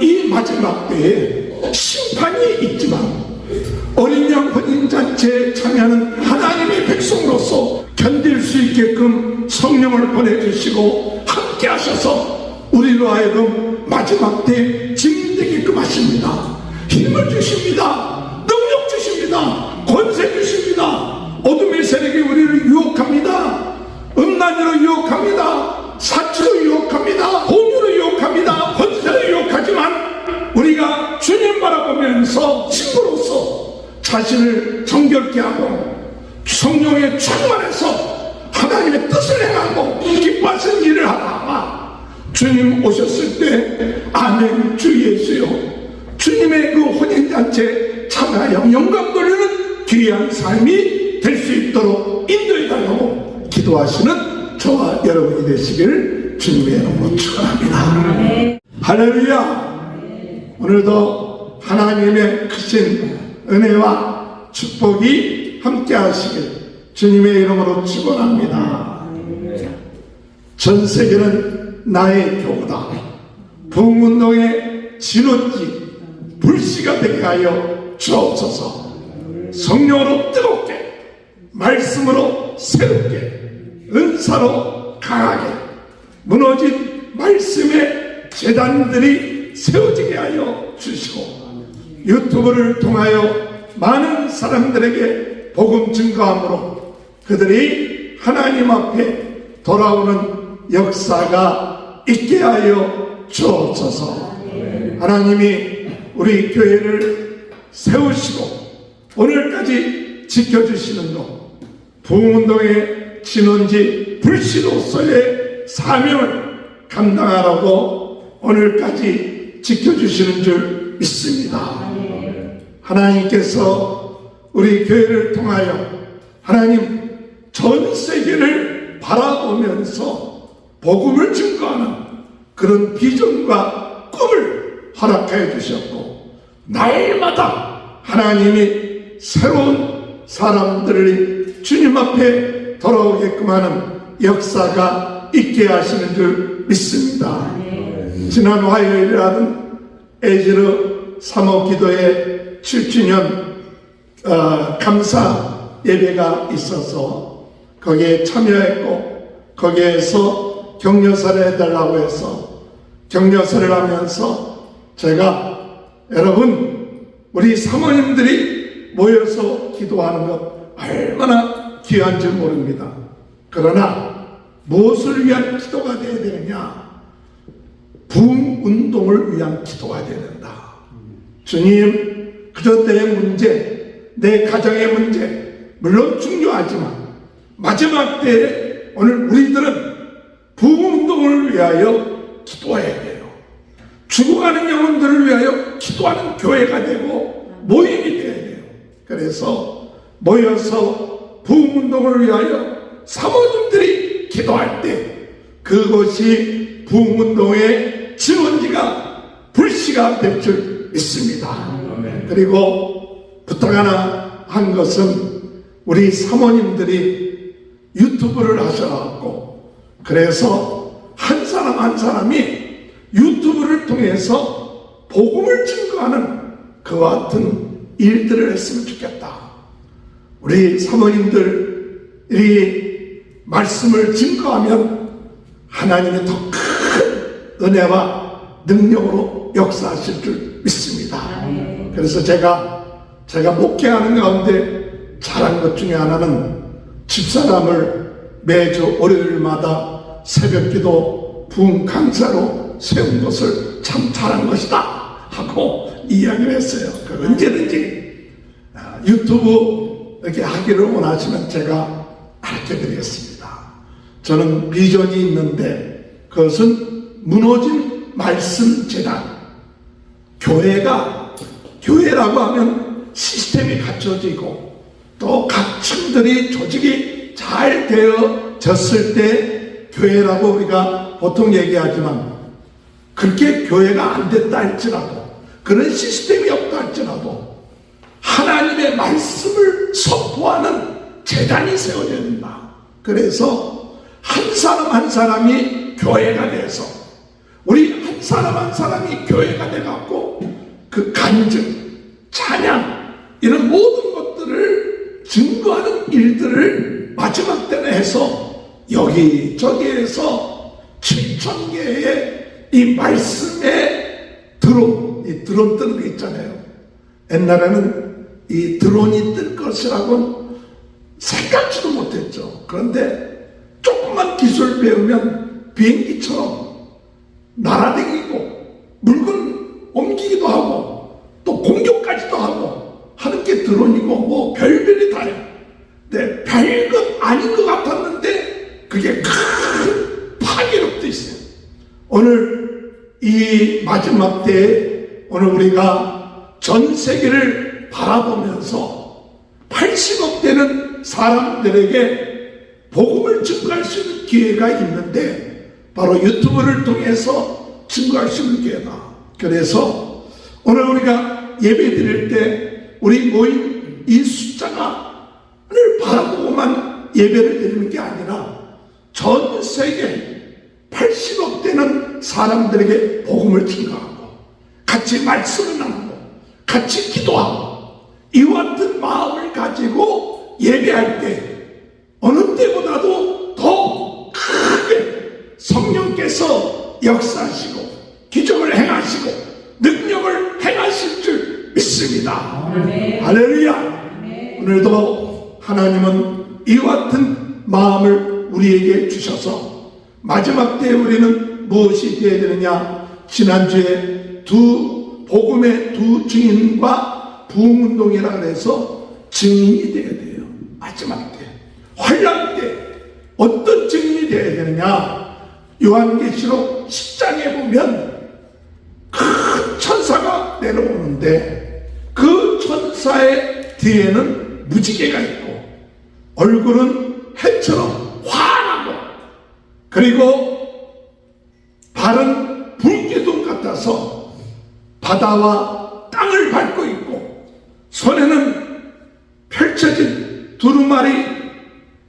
이 마지막 때에 심판이 있지만 어린 양 혼인잔치에 참여하는 하나님의 백성으로서 견딜 수 있게끔 성령을 보내주시고 함께 하셔서 우리로 하여금 마지막 때에 증인되게끔 하십니다. 힘을 주십니다. 능력 주십니다. 권세 주십니다. 어둠의 세력이 우리를 유혹합니다. 음란으로 유혹합니다. 사치로 유혹합니다. 공유로 유혹합니다. 권세로 유혹하지만 우리가 주님 바라보면서 친구로서 자신을 정결케 하고 성령에 충만해서 하나님의 뜻을 행하고 기뻐하시는 일을 하다가 주님 오셨을 때 아멘 주 예수여 주님의 그 혼인잔치에 참여하여 영광 돌리는 귀한 삶이 될 수 있도록 인도해달라고 기도하시는 저와 여러분이 되시길 주님의 이름으로 축원합니다. 할렐루야. 오늘도 하나님의 크신 은혜와 축복이 함께 하시길 주님의 이름으로 축원합니다. 전 세계는 나의 교구다. 부흥운동의 진원지 불씨가 되게 하여 주옵소서. 성령으로 뜨겁게, 말씀으로 새롭게, 은사로 강하게 무너진 말씀의 제단들이 세워지게 하여 주시고 유튜브를 통하여 많은 사람들에게 복음 증거함으로 그들이 하나님 앞에 돌아오는 역사가 있게 하여 주옵소서. 하나님이 우리 교회를 세우시고 오늘까지 지켜주시는 것 부흥운동의 진원지 불씨로서의 사명을 감당하라고 오늘까지 지켜주시는 줄 믿습니다. 하나님께서 우리 교회를 통하여 하나님 전 세계를 바라보면서 복음을 증거하는 그런 비전과 꿈을 허락하여 주셨고 날마다 하나님이 새로운 사람들이 주님 앞에 돌아오게끔 하는 역사가 있게 하시는 줄 믿습니다. 지난 화요일에 하는 에즈르 3호 기도회 7주년 감사 예배가 있어서 거기에 참여했고 거기에서 격려사를 해달라고 해서 격려사를 하면서 제가 여러분 우리 사모님들이 모여서 기도하는 것 얼마나 귀한 줄 모릅니다. 그러나 무엇을 위한 기도가 되어야 되느냐? 부흥운동을 위한 기도가 되어야 된다. 주님, 그저 내 문제, 내 가정의 문제 물론 중요하지만 마지막 때에 오늘 우리들은 부흥운동을 위하여 기도해야 돼요. 죽어가는 영혼들을 위하여 기도하는 교회가 되고 모임이 되어야 돼요. 그래서 모여서 부흥운동을 위하여 사모님들이 기도할 때 그것이 부흥운동의 진원지가 불씨가 될 줄 믿습니다. 그리고 부탁 하나 한 것은 우리 사모님들이 유튜브를 하셔갖고 그래서 한 사람 한 사람이 유튜브를 통해서 복음을 증거하는 그와 같은 일들을 했으면 좋겠다. 우리 사모님들이 말씀을 증거하면 하나님의 더 큰 은혜와 능력으로 역사하실 줄 믿습니다. 그래서 제가 목회하는 가운데 잘한 것 중에 하나는 집사람을 매주 월요일마다 새벽기도 부흥 강사로 세운 것을 참 잘한 것이다 하고 이야기를 했어요. 언제든지 유튜브 이렇게 하기를 원하시면 제가 가르쳐드리겠습니다. 저는 비전이 있는데 그것은 무너진 말씀 재단. 교회라고 하면 시스템이 갖춰지고 또 각 층들이 조직이 잘 되어졌을 때 교회라고 우리가 보통 얘기하지만 그렇게 교회가 안 됐다 할지라도 그런 시스템이 없다 할지라도 하나님의 말씀을 선포하는 재단이 세워져야 된다. 그래서 한 사람 한 사람이 교회가 돼서 우리 한 사람 한 사람이 교회가 돼갖고 그 간증, 찬양 이런 모든 것들을 증거하는 일들을 마지막 때는 해서 여기저기에서 7,000개의 이 말씀에 드론 뜨는 거 있잖아요. 옛날에는 이 드론이 뜰 것이라고는 생각지도 못했죠. 그런데 조금만 기술 배우면 비행기처럼 날아다니고 물건 옮기기도 하고 또 공격까지도 하고 하는 게 드론이고 뭐 별별이 다요. 근데 별것 아닌 것 같았는데 그게 큰 파괴력도 있어요. 오늘 이 마지막 때에 오늘 우리가 전 세계를 바라보면서 80억 되는 사람들에게 복음을 증거할 수 있는 기회가 있는데 바로 유튜브를 통해서 증거할 수 있는 기회다. 그래서 오늘 우리가 예배 드릴 때 우리 모인 이 숫자를 바라보고만 예배를 드리는 게 아니라 전 세계 80억 되는 사람들에게 복음을 증거하고 같이 말씀을 나누고 같이 기도하고 이와 같은 마음을 가지고 예배할 때 어느 때보다도 더 크게 성령께서 역사하시고 기적을 행하시고 능력을 행하실 줄 믿습니다. 할렐루야. 오늘도 하나님은 이와 같은 마음을 우리에게 주셔서 마지막 때에 우리는 무엇이 되어야 되느냐. 지난주에 복음의 두 증인과 부흥운동이라 해서 증인이 되어야 돼요. 마지막 때 환란 때 어떤 증인이 되어야 되느냐. 요한계시록 10장에 보면 큰 천사가 내려오는데 그 천사의 뒤에는 무지개가 있고 얼굴은 해처럼 환하고 그리고 발은 불기둥 같아서 바다와 땅을 밟고 있고 손에는 펼쳐진 두루마리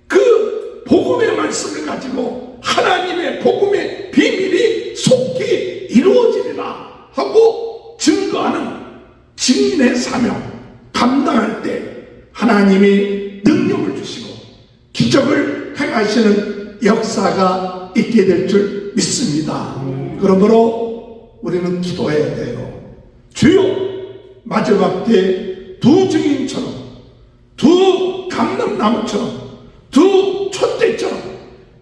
그 복음의 말씀을 가지고 하나님의 복음의 비밀이 속히 이루어지리라 하고 증거하는 증인의 사명 감당할 때 하나님이 능력을 주시고 기적을 행하시는 역사가 있게 될 줄 믿습니다. 그러므로 우리는 기도해야 돼요. 주여 마지막 때 두 증인처럼 두 감람나무처럼 두 촛대처럼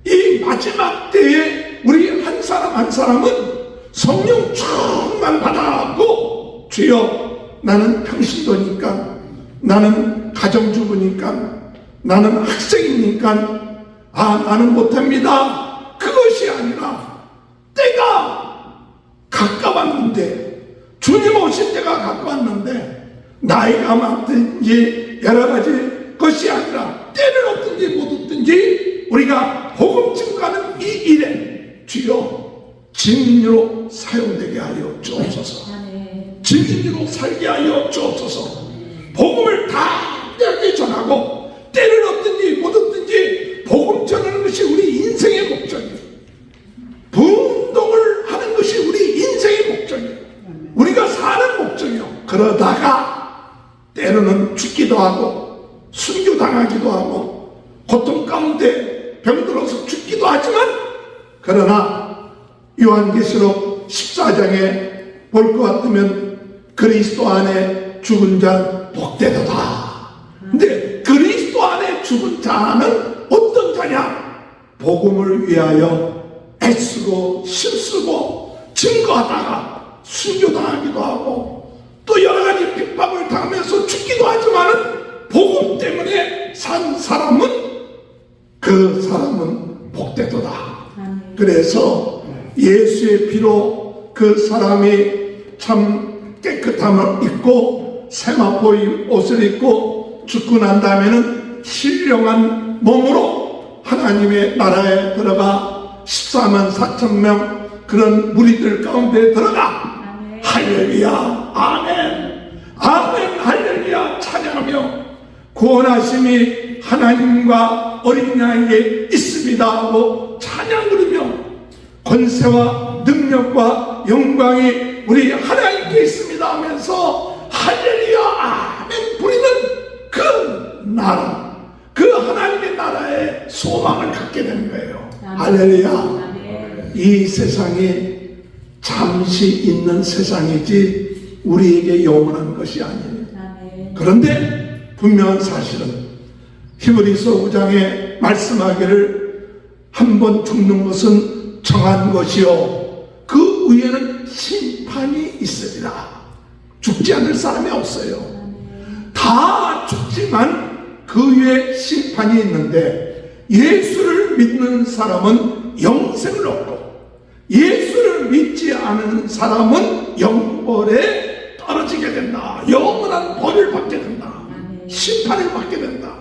이 마지막 때에 우리 한 사람 한 사람은 성령 충만 받아갖고 주여 나는 평신도니까 나는 가정주부니까 나는 학생이니까 나는 못합니다. 그것이 아니라 때가 가까웠는데 주님 오실 때가 가까웠는데 나이가 많든지 여러 가지 것이 아니라 때를 얻든지 못 얻든지 우리가 복음 증거하는 이 일에 주여 증인으로 사용되게 하여 주옵소서. 증인으로 살게 하여 주옵소서. 복음을 담대하게 전하고 때를 얻든지 못 얻든지 복음 전하는 것이 우리 인생의 목적이에요. 부흥운동을 하는 것이 우리 인생의 목적이에요. 우리가 사는 목적이에요. 그러다가 때로는 죽기도 하고 순교당하기도 하고 고통 가운데 병들어서 죽기도 하지만 그러나 요한계시록 14장에 볼 것 같으면 그리스도 안에 죽은 자는 복되도다. 근데 그리스도 안에 죽은 자는 어떤 자냐? 복음을 위하여 애쓰고 힘쓰고 증거하다가 순교당하기도 하고 또 여러 가지 핍박을 당하면서 죽기도 하지만은 복음 때문에 산 사람은 그 사람은 복되도다. 그래서 예수의 피로 그 사람이 참 깨끗함을 입고 세마포의 옷을 입고 죽고 난 다음에는 신령한 몸으로 하나님의 나라에 들어가 14만 4천 명 그런 무리들 가운데 들어가 할렐루야 아멘 아멘 할렐루야 찬양하며 구원하심이 하나님과 어린 양에게 있습니다 하고 찬양 부르며 권세와 능력과 영광이 우리 하나님께 있습니다 하면서 할렐루야 아멘 부리는 그 나라, 그 하나님의 나라에 소망을 갖게 되는 거예요. 할렐루야. 이 세상이 잠시 있는 세상이지 우리에게 영원한 것이 아니에요. 그런데 분명한 사실은 히브리서 5장에 말씀하기를 한 번 죽는 것은 정한 것이요 그 위에는 심판이 있으리라. 죽지 않을 사람이 없어요. 다 죽지만 그 위에 심판이 있는데 예수를 믿는 사람은 영생을 얻고 예수를 믿지 않은 사람은 영벌에 떨어지게 된다. 영원한 벌을 받게 된다. 심판을 받게 된다.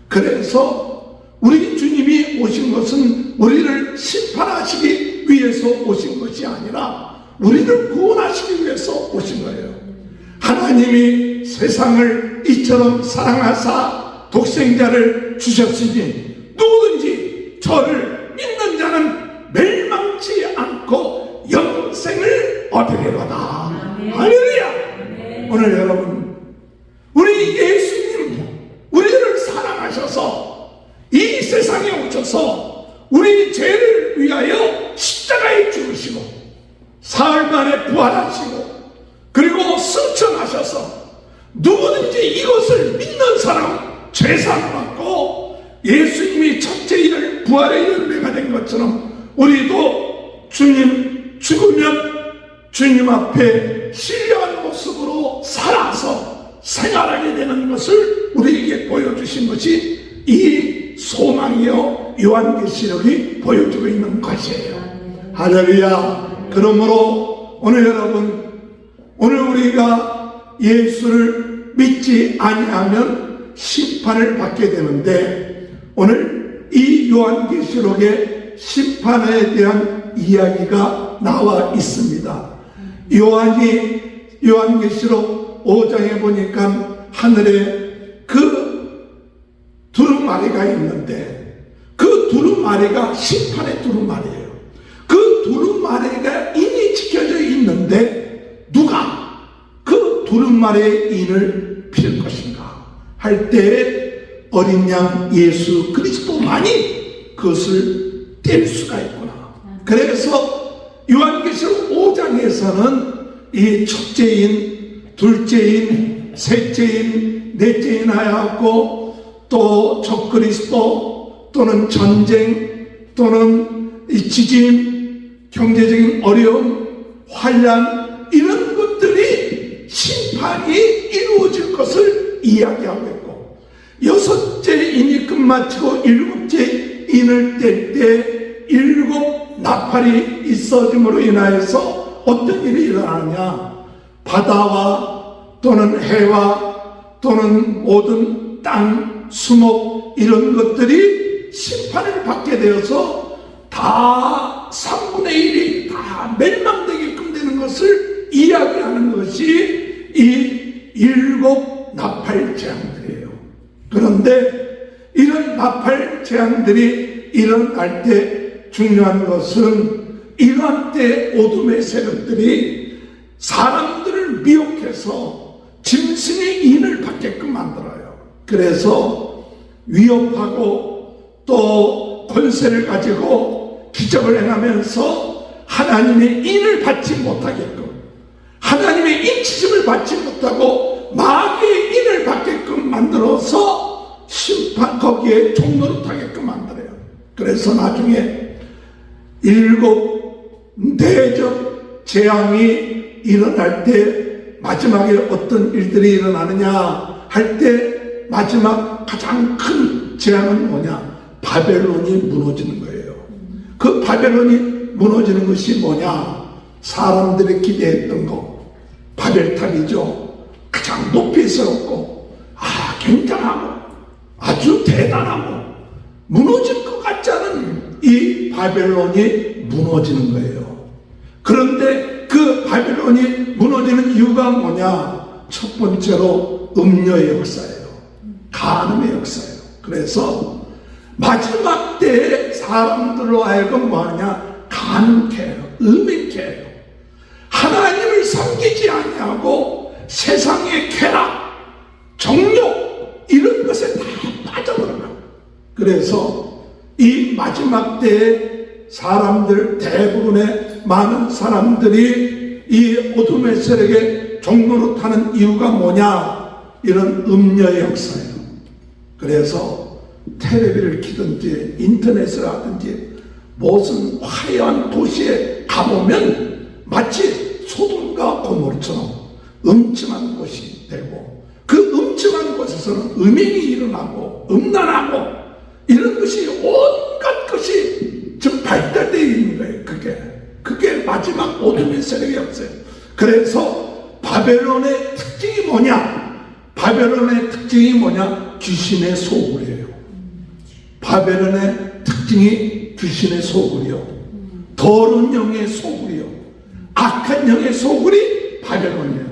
그래서 우리 주님이 오신 것은 우리를 심판하시기 위해서 오신 것이 아니라 우리를 구원하시기 위해서 오신 거예요. 하나님이 세상을 이처럼 사랑하사 독생자를 주셨으니 누구든지 저를 믿는 자는 멸망치 않고 영생을 얻으리로다. 할렐루야. 오늘 여러분 우리 예수님 우리를 사랑하셔서 이 세상에 오셔서 우리 죄를 위하여 십자가에 죽으시고 사흘 만에 부활하시고 그리고 승천하셔서 누구든지 이것을 믿는 사람 죄사함 받고 예수님이 첫째 일을 부활의 열매가 된 것처럼 우리도 주님 죽으면 주님 앞에 신령한 모습으로 살아서 생활하게 되는 것을 우리에게 보여주신 것이 이 소망이요 요한계시록이 보여주고 있는 것이에요. 할렐루야. 그러므로 오늘 여러분 오늘 우리가 예수를 믿지 아니하면 심판을 받게 되는데 오늘 이 요한계시록에 심판에 대한 이야기가 나와 있습니다. 요한계시록 5장에 보니까 하늘에 그 두루마리가 있는데 그 두루마리가 심판의 두루마리예요. 그 두루마리가 인이 지켜져 있는데 누가 그 두루마리의 인을 필 것인가 할 때에 어린 양 예수 그리스도만이 그것을 뗄 수가 있구나. 그래서 요한계시록 5장에서는 이 첫째인, 둘째인, 셋째인, 넷째인 하였고 또 적그리스도 또는 전쟁 또는 이 지진, 경제적인 어려움, 환난 이런 것들이 심판이 이루어질 것을 이야기하고 있고 여섯째 인이 끝마치고 일곱째 인을 뗄 때 일곱 나팔이 있어짐으로 인하여서 어떤 일이 일어나느냐 바다와 또는 해와 또는 모든 땅, 수목 이런 것들이 심판을 받게 되어서 다 3분의 1이 다 멸망되게끔 되는 것을 이야기하는 것이 이 일곱 나팔 재앙들이에요. 그런데 이런 나팔 재앙들이 일어날 때 중요한 것은 이러한 때 어둠의 세력들이 사람들을 미혹해서 짐승의 인을 받게끔 만들어요. 그래서 위협하고 또 권세를 가지고 기적을 행하면서 하나님의 인을 받지 못하게끔 하나님의 인치심을 받지 못하고 마귀의 인을 받게끔 만들어서 심판 거기에 종노릇하게끔 만들어요. 그래서 나중에 일곱 대적 재앙이 일어날 때 마지막에 어떤 일들이 일어나느냐 할 때 마지막 가장 큰 재앙은 뭐냐? 바벨론이 무너지는 거예요. 그 바벨론이 무너지는 것이 뭐냐? 사람들이 기대했던 거 바벨탑이죠. 가장 높이 세웠고 굉장하고 아주 대단하고 무너질 것 같지 않은 이 바벨론이 무너지는 거예요. 그런데 그 바벨론이 무너지는 이유가 뭐냐? 첫 번째로 음녀의 역사예요. 간음의 역사예요. 그래서 마지막 때에 사람들로 하여금 뭐하냐? 간음케 해요. 음행케 해요. 하나님을 섬기지 아니하고 세상의 쾌락, 정욕 이런 것에 다 빠져들어가. 그래서 이 마지막 때에 사람들, 대부분의 많은 사람들이 이 어둠의 세력에 종로로 타는 이유가 뭐냐? 이런 음녀의 역사예요. 그래서 텔레비를 키든지 인터넷을 하든지 무슨 화려한 도시에 가보면 마치 소돔과 고모르처럼 음침한 곳이 되고, 그 음침한 곳에서는 음행이 일어나고 음란하고 이런 것이 온갖 것이 지금 발달되어 있는 거예요. 그게 마지막 어둠의 세력의 역사예요. 그래서 바벨론의 특징이 뭐냐? 바벨론의 특징이 뭐냐? 귀신의 소굴이에요. 바벨론의 특징이 귀신의 소굴이요, 더러운 영의 소굴이요, 악한 영의 소굴이 바벨론이에요.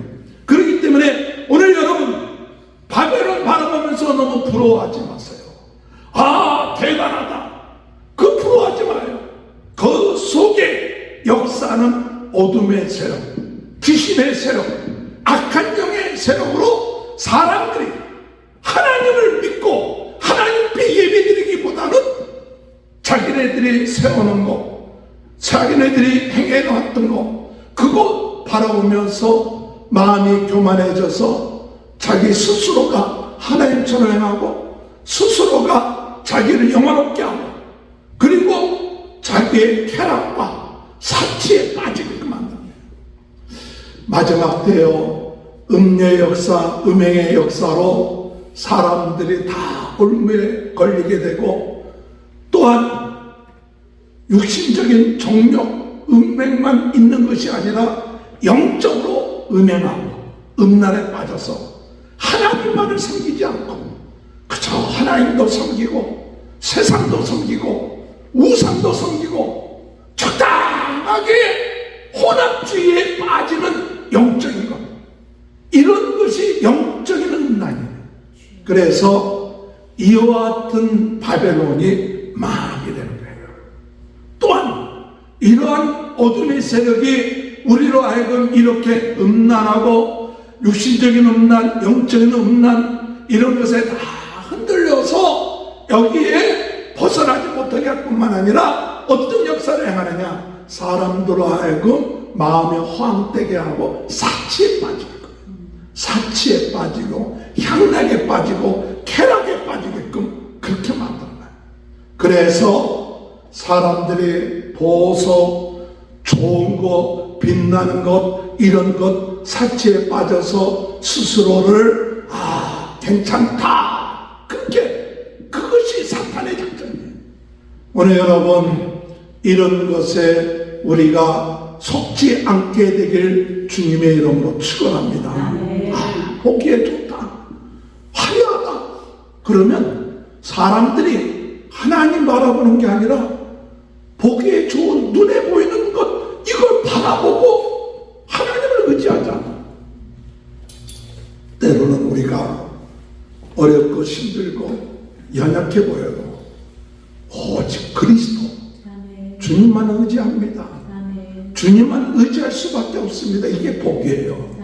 그렇기 때문에 오늘 여러분 바벨론 바라보면서 너무 부러워하지 마세요. 아, 대단하다, 그 부러워하지 마요. 그 속에 역사는 어둠의 세력, 귀신의 세력, 악한 영의 세력으로 사람들이 하나님을 믿고 하나님께 예배드리기보다는 자기네들이 세워놓은 것, 자기네들이 행해놨던 것, 그거 바라보면서 마음이 교만해져서 자기 스스로가 하나님처럼 행하고 스스로가 자기를 영화롭게 하고, 그리고 자기의 쾌락과 사치에 빠지게끔 만듭니다. 마지막 때요, 음녀의 역사, 음행의 역사로 사람들이 다 올무에 걸리게 되고, 또한 육신적인 정욕, 음행만 있는 것이 아니라 영적으로 음행하고 음란에 빠져서 하나님만을 섬기지 않고 그저 하나님도 섬기고 세상도 섬기고 우상도 섬기고 적당하게 혼합주의에 빠지는 영적인 것, 이런 것이 영적인 음란이에요. 그래서 이와 같은 바벨론이 망하게 되는 거예요. 또한 이러한 어둠의 세력이 우리로 하여금 이렇게 음란하고 육신적인 음란, 영적인 음란 이런 것에 다 흔들려서 여기에 벗어나지 못하게 할 뿐만 아니라 어떤 역사를 행하느냐? 사람들로 하여금 마음이 허황되게 하고 사치에 빠질 거예요. 사치에 빠지고 향락에 빠지고 쾌락에 빠지게끔 그렇게 만드는 거예요. 그래서 사람들이 보석, 좋은 것, 빛나는 것, 이런 것 사치에 빠져서 스스로를 괜찮다, 그것이 사탄의 작전이에요. 오늘 여러분, 이런 것에 우리가 속지 않게 되길 주님의 이름으로 축원합니다. 보기에 좋다, 화려하다, 그러면 사람들이 하나님 바라보는 게 아니라 보기에 좋은 눈에 보이는 것, 이걸 바라보고 하나님을 의지하자. 때로는 우리가 어렵고 힘들고 연약해 보여도 오직 그리스도, 주님만 의지합니다. 주님만 의지할 수밖에 없습니다. 이게 복이에요.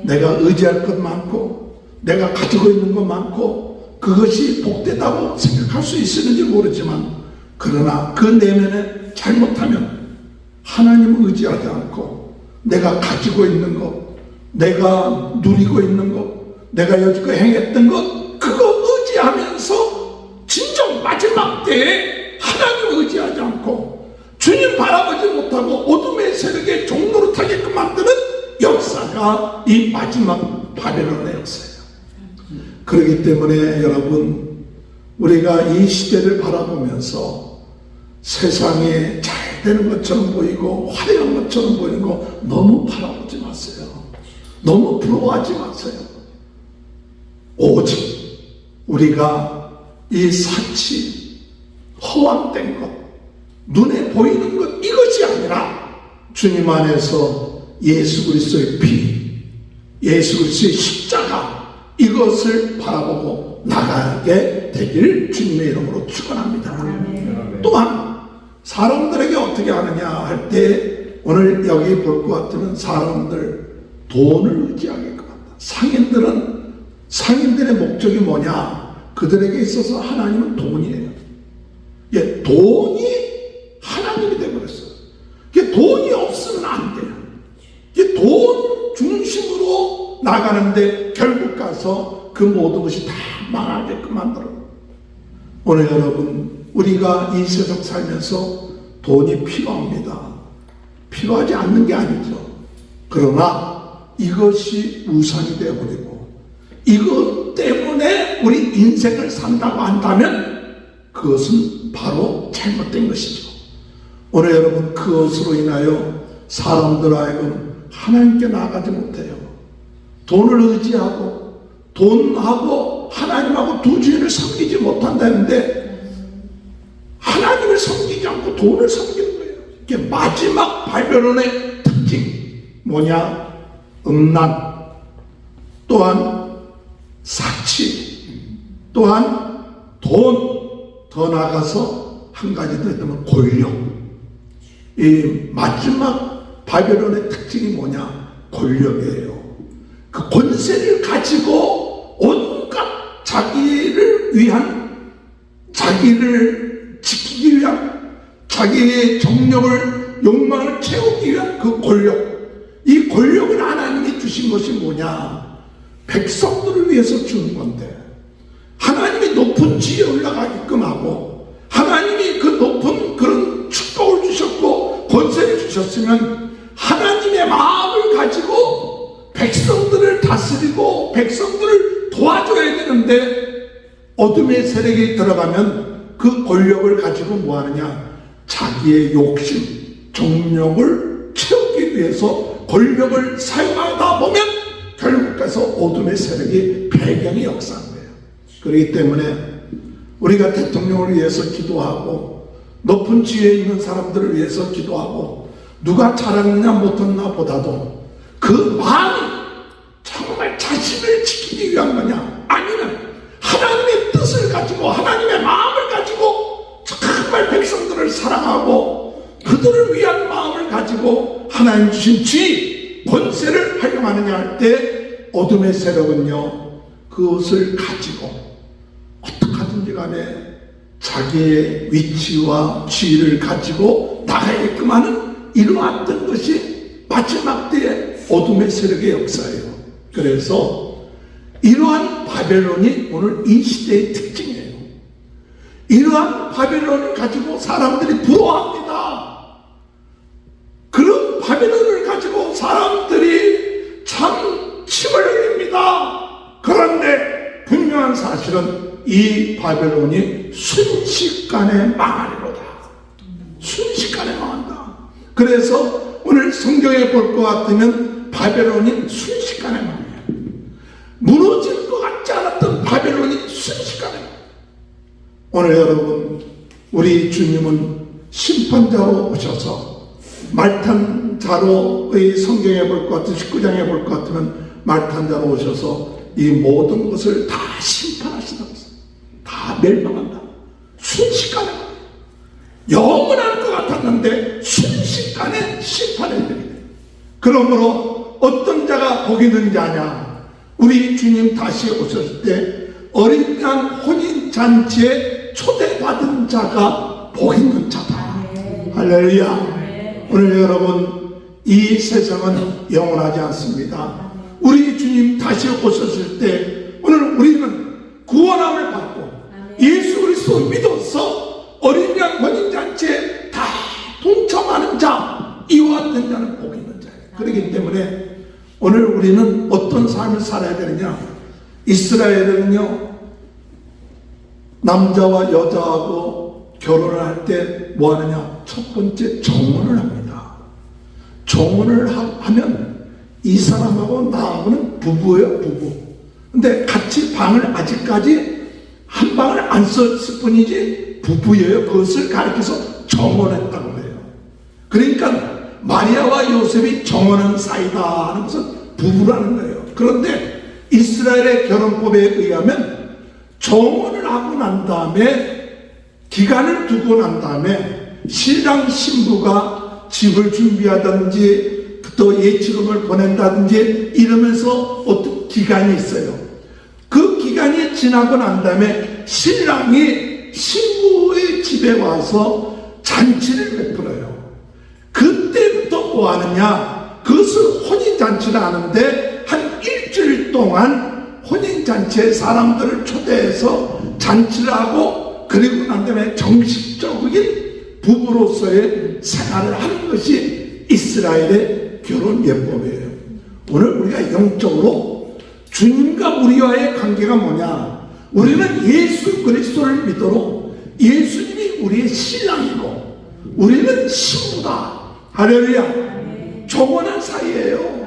내가 의지할 것 많고 내가 가지고 있는 것 많고 그것이 복되다고 생각할 수 있을지 모르지만, 그러나 그 내면에 잘못하면 하나님을 의지하지 않고 내가 가지고 있는 것, 내가 누리고 있는 것, 내가 여지껏 행했던 것, 그거 의지하면서 진정 마지막 때에 하나님을 의지하지 않고 주님 바라보지 못하고 어둠의 세력에 종로로 타게끔 만드는 역사가 이 마지막 바벨론의 역사예요. 그렇기 때문에 여러분, 우리가 이 시대를 바라보면서 세상에 잘 되는 것처럼 보이고 화려한 것처럼 보이는 거 너무 바라보지 마세요. 너무 부러워하지 마세요. 오직 우리가 이 사치, 허황된 것, 눈에 보이는 것, 이것이 아니라 주님 안에서 예수 그리스도의 피, 예수 그리스도의 십자가, 이것을 바라보고 나가게 되길 주님의 이름으로 축원합니다. 또한 사람들에게 어떻게 하느냐 할 때 오늘 여기 볼 것 같으면 사람들 돈을 의지하게끔 한다. 상인들의 목적이 뭐냐? 그들에게 있어서 하나님은 돈이에요. 예, 돈이 하나님이 되어버렸어요. 돈이 없으면 안 돼요. 돈 중심으로 나가는데 결국 가서 그 모든 것이 다 망하게끔 만들어요. 오늘 여러분, 우리가 이 세상 살면서 돈이 필요합니다. 필요하지 않는 게 아니죠. 그러나 이것이 우상이 되어버리고 이것 때문에 우리 인생을 산다고 한다면 그것은 바로 잘못된 것이죠. 오늘 여러분, 그것으로 인하여 사람들 하여금 하나님께 나아가지 못해요. 돈을 의지하고 돈하고 하나님하고 두 주인을 섬기지 못한다는데 하나님을 섬기지 않고 돈을 섬기는 거예요. 이게 마지막 바벨론의 특징 뭐냐? 음란, 또한 사치, 또한 돈, 더 나아가서 한 가지 더 있다면 권력. 이 마지막 바벨론의 특징이 뭐냐? 권력이에요. 그 권세를 가지고 온갖 자기를 위한, 자기를 지키기 위한, 자기의 정력을, 욕망을 채우기 위한 그 권력. 이 권력을 하나님이 주신 것이 뭐냐? 백성들을 위해서 주는 건데, 하나님이 높은 지위에 올라가게끔 하고 하나님이 그 높은 그런 축복을 주셨고 권세를 주셨으면 하나님의 마음을 가지고 백성들을 다스리고 백성들을 도와줘야 되는데, 어둠의 세력이 들어가면 그 권력을 가지고 뭐 하느냐? 자기의 욕심, 정욕을 채우기 위해서 권력을 사용하다 보면 결국 가서 어둠의 세력이 배경이 역사한 거예요. 그렇기 때문에 우리가 대통령을 위해서 기도하고 높은 지위에 있는 사람들을 위해서 기도하고 누가 잘하느냐 못하느냐 보다도 그 마음이 정말 자신을 지키기 위한 거냐, 아니면 하나님의 뜻을 가지고 하나님의 마음을 가지고 정말 백성들을 사랑하고 그들을 위한 마음을 가지고 하나님 주신 지위, 권세를 활용하느냐 할 때 어둠의 세력은요, 그것을 가지고 어떻게 하든지 간에 자기의 위치와 지위를 가지고 나가게끔 하는 이러했던 것이 마지막 때의 어둠의 세력의 역사예요. 그래서 이러한 바벨론이 오늘 이 시대의 특징이에요. 이러한 바벨론을 가지고 사람들이 부러워합니다. 그런 바벨론을 가지고 사람들이 참 침을 흘립니다. 그런데 분명한 사실은 이 바벨론이 순식간에 망하리로다. 순식간에 망한다. 그래서 오늘 성경에 볼 것 같으면 바벨론이 순식간에 망해요. 무너질 것 같지 않았던 바벨론이 순식간에 망해요. 오늘 여러분, 우리 주님은 심판자로 오셔서 말탄자로의 성경에 볼 것 같은 19장에 볼 것 같으면 말탄자로 오셔서 이 모든 것을 다 심판하신다고 했어요. 다 멸망한다. 순식간에 영원할 것 같았는데 순식간에 심판해 드리네. 그러므로 어떤 자가 복이 있는 자냐? 우리 주님 다시 오셨을 때 어린 양 혼인잔치에 초대받은 자가 복 있는 자다. 할렐루야. 오늘 여러분, 이 세상은 영원하지 않습니다. 우리 주님 다시 오셨을 때 오늘 우리는 구원함을 받고 예수 그리스도 믿어서 어린 양 혼인잔치에 다 동참하는 자, 이와 같은 자는 복 있는 자예요. 그렇기 때문에 오늘 우리는 어떤 삶을 살아야 되느냐? 이스라엘은요, 남자와 여자하고 결혼을 할 때 뭐 하느냐? 첫 번째 정혼을 합니다. 정혼을 하면 이 사람하고 나하고는 부부예요, 부부. 근데 같이 방을 아직까지 한 방을 안 썼을 뿐이지 부부예요. 그것을 가리켜서 정혼했다고 해요. 그러니까 마리아와 요셉이 정혼한 사이다 하는 것은 부부라는 거예요. 그런데 이스라엘의 결혼법에 의하면 정혼을 하고 난 다음에 기간을 두고 난 다음에 신랑 신부가 집을 준비하든지 또 예치금을 보낸다든지 이러면서 어떤 기간이 있어요. 그 기간이 지나고 난 다음에 신랑이 신부의 집에 와서 잔치를 베풀어요. 그때부터 뭐 하느냐? 그것을 혼인잔치를 하는데 한 일주일 동안 혼인잔치에 사람들을 초대해서 잔치를 하고 그리고 난 다음에 정식적인 부부로서의 생활을 하는 것이 이스라엘의 결혼 예법이에요. 오늘 우리가 영적으로 주님과 우리와의 관계가 뭐냐? 우리는 예수 그리스도를 믿도록 예수님이 우리의 신랑이고 우리는 신부다. 할렐루야. 정원한 사이예요.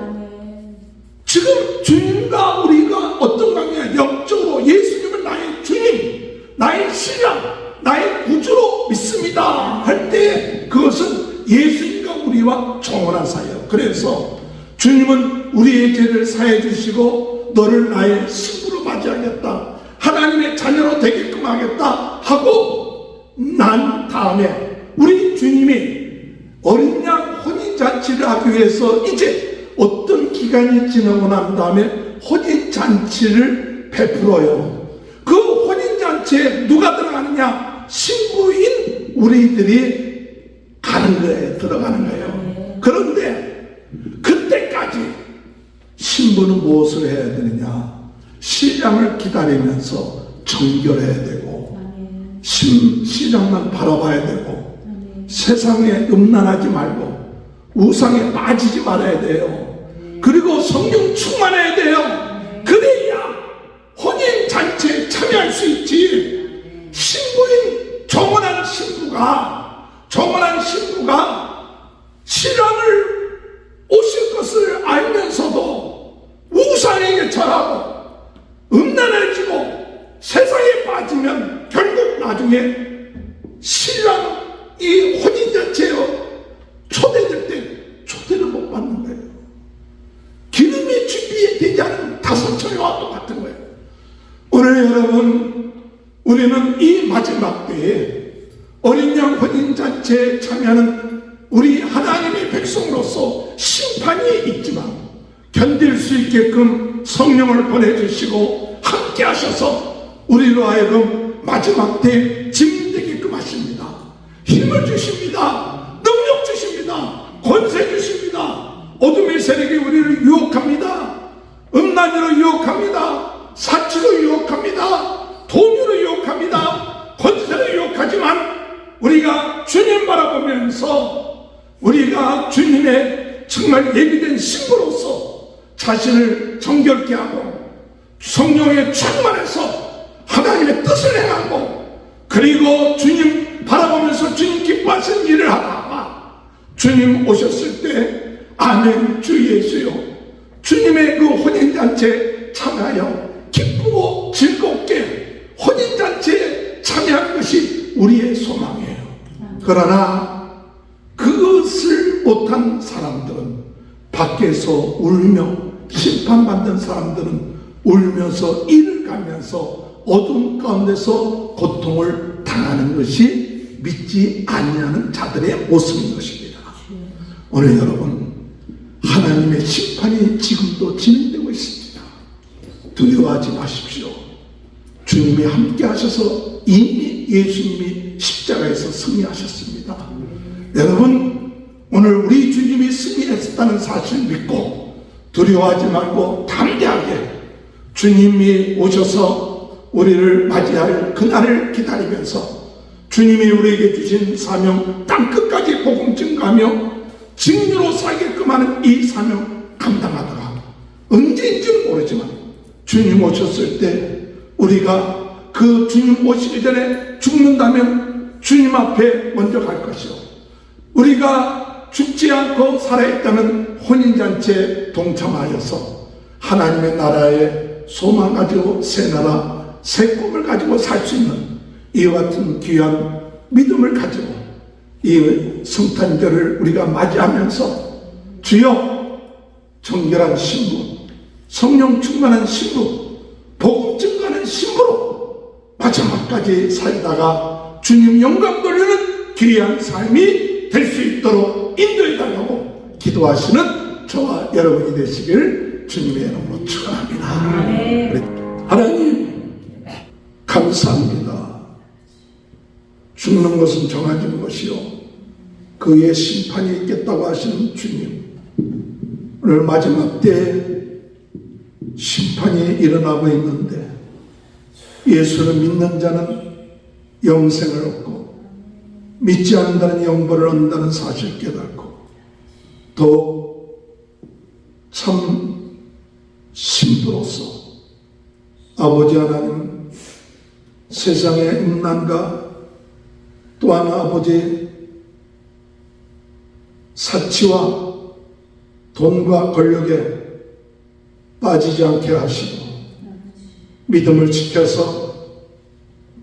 지금 주님과 우리가 어떤 관계냐? 영적으로 예수님을 나의 주님, 나의 신랑, 나의 구주로 믿습니다 할 때 그것은 예수님과 우리와 정원한 사이예요. 그래서 주님은 우리의 죄를 사해 주시고 너를 나의 신부로 맞이하겠다, 하나님의 자녀로 되게끔 하겠다 하고 난 다음에 우리 주님이 어린 양 혼인잔치를 하기 위해서 이제 어떤 기간이 지나고 난 다음에 혼인잔치를 베풀어요. 그 혼인잔치에 누가 들어가느냐? 신부인 우리들이 가는 거예요. 들어가는 거예요. 그런데 그때까지 신부는 무엇을 해야 되느냐? 신랑을 기다리면서 정결해야 되고 신랑만 바라봐야 되고 세상에 음란하지 말고 우상에 빠지지 말아야 돼요. 그리고 성령 충만해야 돼요. 그래야 혼인잔치에 참여할 수 있지. 신부인 정원한 신부가 신랑을 오실 것을 알면서도 우상에게 절하고 음란해지고 세상에 빠지면 결국 나중에 신랑이 혼인잔치에 초대될 때 초대를 못 받는 거예요. 기름이 준비되지 않은 다섯처리와 똑같은 거예요. 오늘 여러분, 우리는 이 마지막 때에 어린 양 혼인잔치에 참여하는 우리 하나님의 백성으로서 심판이 있지만 견딜 수 있게끔 성령을 보내주시고 함께 하셔서 우리로 하여금 마지막 때에 증인되게끔 하십니다. 힘을 주십니다. 능력 주십니다. 권세 주십니다. 어둠의 세력이 우리를 유혹합니다. 음란으로 유혹합니다. 사치로 유혹합니다. 돈으로 유혹합니다. 권세로 유혹하지만 우리가 주님 바라보면서 우리가 주님의 정말 예비된 신부로서 자신을 정결케 하고 성령에 충만해서 하나님의 뜻을 행하고 그리고 주님 바라보면서 주님 기뻐하시는 일을 하다가 주님 오셨을 때 아멘 주 예수요, 주님의 그 혼인잔치에 참여하여 기쁘고 즐겁게 혼인잔치에 참여하는 것이 우리의 소망이에요. 그러나 그것을 못한 사람들은 밖에서 울며, 심판받는 사람들은 울면서 이를 가면서 어둠 가운데서 고통을 당하는 것이 믿지 아니하는 자들의 모습인 것입니다. 오늘 여러분, 하나님의 심판이 지금도 진행되고 있습니다. 두려워하지 마십시오. 주님이 함께 하셔서 이미 예수님이 십자가에서 승리하셨습니다. 여러분, 오늘 우리 주님이 승리했다는 사실을 믿고 두려워하지 말고 담대하게 주님이 오셔서 우리를 맞이할 그날을 기다리면서 주님이 우리에게 주신 사명 땅끝까지 복음 증가하며 증인으로 살게끔 하는 이 사명 감당하다가 언제인지는 모르지만 주님 오셨을 때 우리가 그 주님 오시기 전에 죽는다면 주님 앞에 먼저 갈 것이요, 우리가 죽지 않고 살아있다는 혼인잔치에 동참하여서 하나님의 나라에 소망 가지고 새 나라, 새 꿈을 가지고 살 수 있는 이와 같은 귀한 믿음을 가지고 이 성탄절을 우리가 맞이하면서 주여 정결한 신부, 성령 충만한 신부, 복음 증거하는 신부로 마지막까지 살다가 주님 영광 돌리는 귀한 삶이 될 수 있도록 인도해 기도하시는 저와 여러분이 되시길 주님의 이름으로 축원합니다. 하나님 감사합니다. 죽는 것은 정해진 것이요 그의 심판이 있겠다고 하시는 주님, 오늘 마지막 때에 심판이 일어나고 있는데 예수를 믿는 자는 영생을 얻고 믿지 않는다는 영벌을 얻는다는 사실을 깨닫고 더 참 신부로서 아버지 하나님 세상의 음란과 또한 아버지 사치와 돈과 권력에 빠지지 않게 하시고 믿음을 지켜서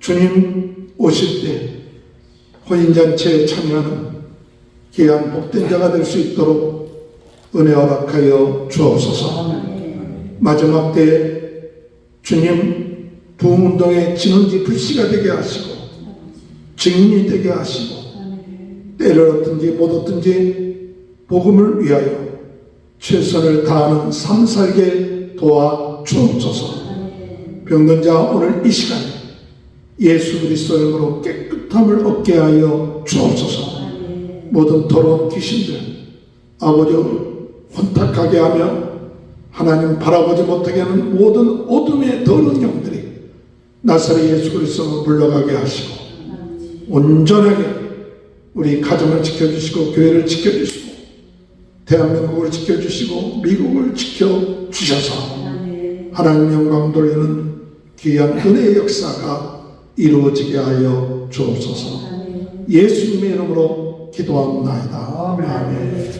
주님 오실 때 혼인잔치에 참여하는 귀한 복된 자가 될 수 있도록 은혜 허락하여 주옵소서. 마지막 때에 주님 부흥운동의 진원지 불씨가 되게 하시고 증인이 되게 하시고 때를 얻든지 못 얻든지 복음을 위하여 최선을 다하는 삶 살게 도와 주옵소서. 병든 자 오늘 이 시간에 예수 그리스도 이름으로 깨끗함을 얻게 하여 주옵소서. 모든 더러운 귀신들 아버지 혼탁하게 하며 하나님 바라보지 못하게 하는 모든 어둠의 더러운 영들이 나사렛 예수 그리스도로 물러가게 하시고 온전하게 우리 가정을 지켜주시고 교회를 지켜주시고 대한민국을 지켜주시고 미국을 지켜주셔서 하나님 영광 돌리는 귀한 은혜의 역사가 이루어지게 하여 주옵소서. 예수님의 이름으로 기도합니다. 아멘.